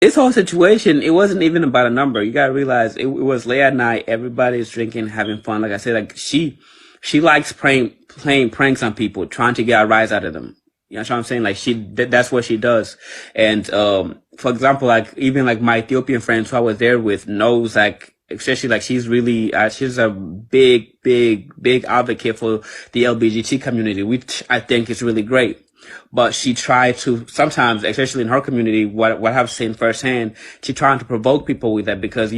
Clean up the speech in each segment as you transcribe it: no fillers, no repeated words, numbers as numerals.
This whole situation, it wasn't even about a number. You gotta realize it was late at night. Everybody's drinking, having fun. Like I said, like she likes playing pranks on people, trying to get a rise out of them. You know what I'm saying? Like that's what she does. And for example, like even like my Ethiopian friends who I was there with knows like especially like she's a big advocate for the LGBT community, which I think is really great. But she tried to sometimes, especially in her community, what I've seen firsthand, she trying to provoke people with that because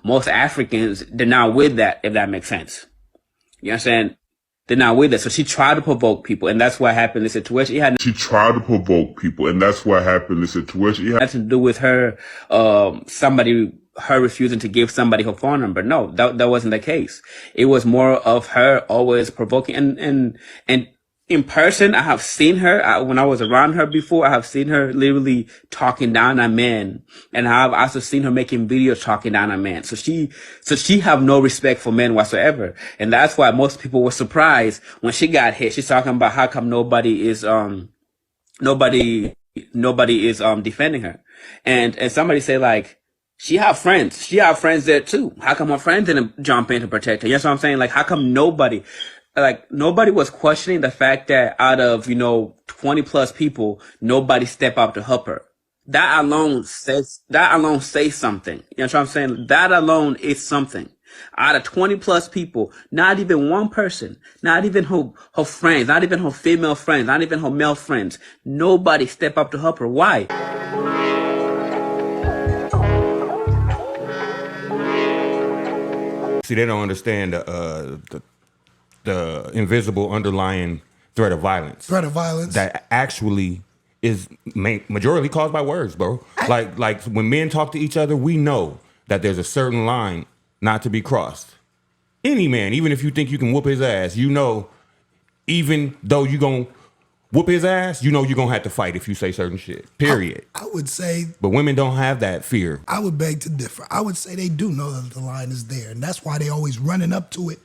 most Africans they're not with that, if that makes sense. You know what I'm saying? They're not with it. So she tried to provoke people, and that's what happened in the situation. It had She tried to provoke people, and that's what happened in the situation. nothing to do with her, her refusing to give somebody her phone number. No, that wasn't the case. It was more of her always provoking, and in person, I have seen her, when I was around her before, I have seen her literally talking down on men. And I've also seen her making videos talking down on men. So she have no respect for men whatsoever. And that's why most people were surprised when she got hit. She's talking about how come nobody is defending her. And somebody say like, she have friends. She have friends there too. How come her friends didn't jump in to protect her? You know what I'm saying? Like, how come nobody was questioning the fact that out of 20 plus people, nobody step up to help her. That alone says something. You know what I'm saying? That alone is something. Out of 20 plus people, not even one person, not even her friends, not even her female friends, not even her male friends, nobody step up to help her. Why? See, they don't understand the invisible underlying threat of violence. Threat of violence that actually is majority caused by words, bro. Like when men talk to each other, we know that there's a certain line not to be crossed. Any man, even if you think you can whoop his ass, even though you gonna whoop his ass, you're gonna have to fight if you say certain shit. Period. I would say, but women don't have that fear. I would beg to differ. I would say they do know that the line is there, and that's why they always running up to it.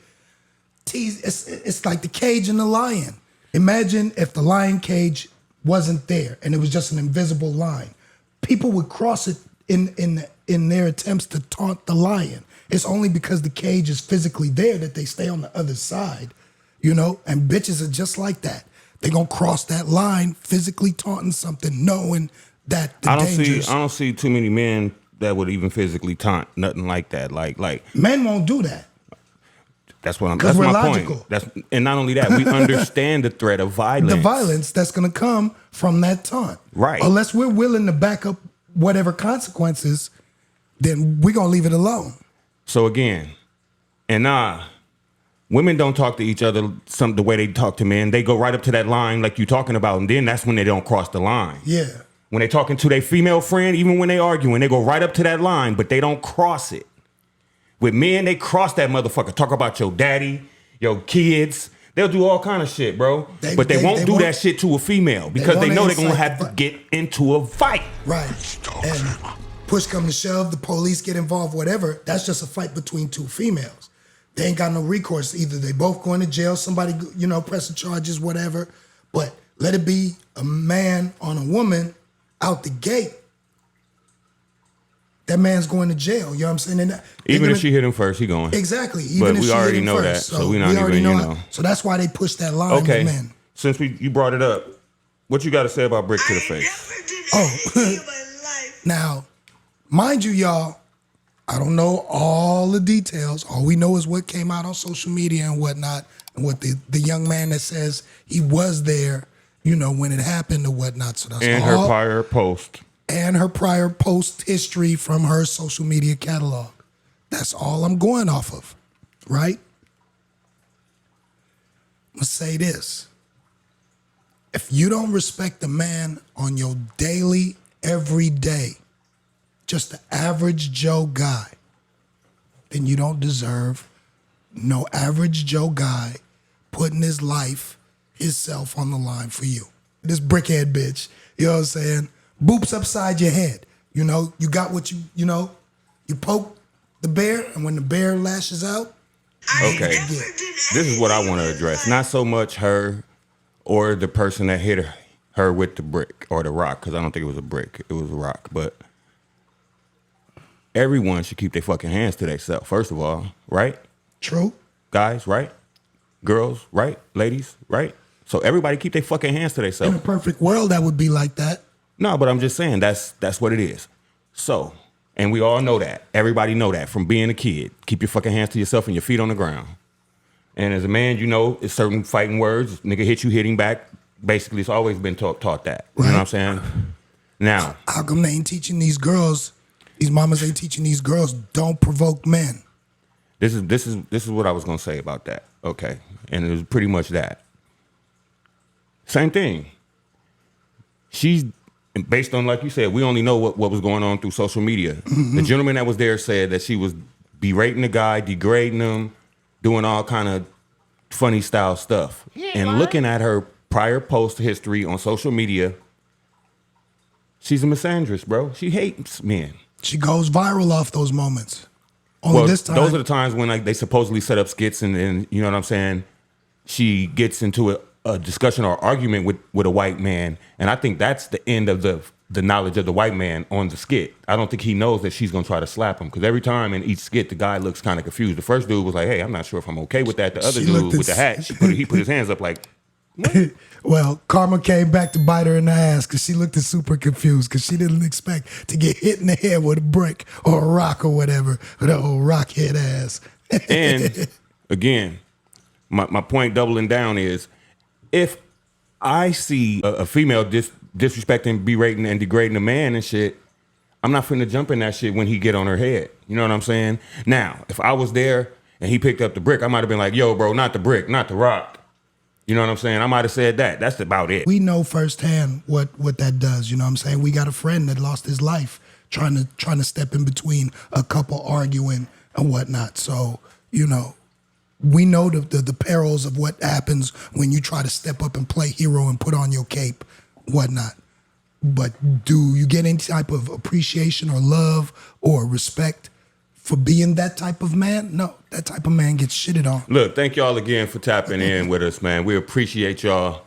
It's like the cage and the lion. Imagine if the lion cage wasn't there and it was just an invisible line. People would cross it in their attempts to taunt the lion. It's only because the cage is physically there that they stay on the other side, and bitches are just like that. They gonna cross that line physically taunting something, knowing that the dangers. I don't see too many men that would even physically taunt, nothing like that. Like men won't do that. That's what I'm. That's my logical. Point. And not only that, we understand the threat of violence. The violence that's going to come from that taunt, right? Unless we're willing to back up whatever consequences, then we're gonna leave it alone. So again, women don't talk to each other the way they talk to men. They go right up to that line like you talking about, and then that's when they don't cross the line. Yeah. When they talking to their female friend, even when they arguing, they go right up to that line, but they don't cross it. With men, they cross that motherfucker. Talk about your daddy, your kids. They'll do all kind of shit, bro. But they won't do that shit to a female because they know they're going to have to get into a fight. Right. And push come to shove, the police get involved, whatever. That's just a fight between two females. They ain't got no recourse. Either they both going to jail, somebody, pressing charges, whatever. But let it be a man on a woman out the gate. That man's going to jail. You know what I'm saying? Even if she hit him first, he going. Exactly. But we already know that, so we not even, So that's why they push that line with men. Since you brought it up, what you got to say about Brick to the face? Oh, now, mind you, y'all, I don't know all the details. All we know is what came out on social media and whatnot, and what the young man that says he was there, when it happened or whatnot. So that's and her prior post. And her prior post history from her social media catalog. That's all I'm going off of, right? I'm gonna say this. If you don't respect the man on your daily, everyday, just the average Joe guy, then you don't deserve no average Joe guy putting his life, himself on the line for you. This brickhead bitch, you know what I'm saying? Boops upside your head. You got what you poke the bear, and when the bear lashes out. Okay. This is what I want to address. Not so much her or the person that hit her with the brick or the rock, because I don't think it was a brick. It was a rock. But everyone should keep their fucking hands to themselves, first of all, right? True. Guys, right? Girls, right? Ladies, right? So everybody keep their fucking hands to In a themselves. perfect world, that would be like that. No, but I'm just saying that's what it is. So, and we all know that. Everybody know that from being a kid. Keep your fucking hands to yourself and your feet on the ground. And as a man, you know, it's certain fighting words. Nigga hit you, hitting back. Basically, it's always been taught that. You know what I'm saying? Now, How come they ain't teaching these girls? These mamas ain't teaching these girls. Don't provoke men. this is what I was gonna say about that. Okay, and it was pretty much that. Same thing. She's based on, like you said, we only know what was going on through social media. The gentleman that was there said that she was berating the guy, degrading him, doing all kind of funny style stuff. And looking at her prior post history on social media, she's a misandrist, bro. She hates men. She goes viral off those moments. Only this time. Those are the times when like they supposedly set up skits and you know what I'm saying? She gets into a discussion or argument with a white man. And I think that's the end of the knowledge of the white man on the skit. I don't think he knows that she's going to try to slap him. Because every time in each skit, the guy looks kind of confused. The first dude was like, hey, I'm not sure if I'm okay with that. The other She dude looked with the hat, he put his hands up like, Well, karma came back to bite her in the ass because she looked super confused because she didn't expect to get hit in the head with a brick or a rock or whatever with her old rock head ass. and again, my point doubling down is if I see a female disrespecting, berating, and degrading a man and shit, I'm not finna jump in that shit when he get on her head. You know what I'm saying? Now, if I was there and he picked up the brick, I might have been like, yo, bro, not the brick, not the rock. You know what I'm saying? I might have said that. That's about it. We know firsthand what that does. You know what I'm saying? We got a friend that lost his life trying to step in between a couple arguing and whatnot. So, you know, we know the perils of what happens when you try to step up and play hero and put on your cape, whatnot. But do you get any type of appreciation or love or respect for being that type of man? No, that type of man gets shitted on. Look, thank y'all again for tapping in with us, man. We appreciate y'all.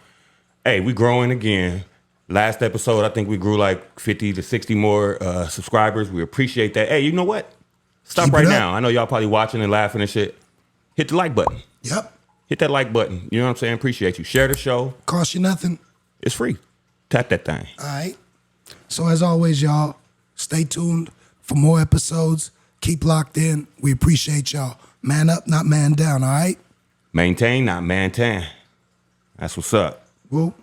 Hey, we growing again. Last episode, I think we grew like 50 to 60 more subscribers. We appreciate that. Hey, you know what? Stop Keep right it up. now. I know y'all probably watching and laughing and shit. Hit the like button. Yep. Hit that like button. You know what I'm saying? Appreciate you. Share the show. Cost you nothing. It's free. Tap that thing. All right. So as always, y'all, stay tuned for more episodes. Keep locked in. We appreciate y'all. Man up, not man down, all right? Maintain, not maintain. That's what's up. Whoop.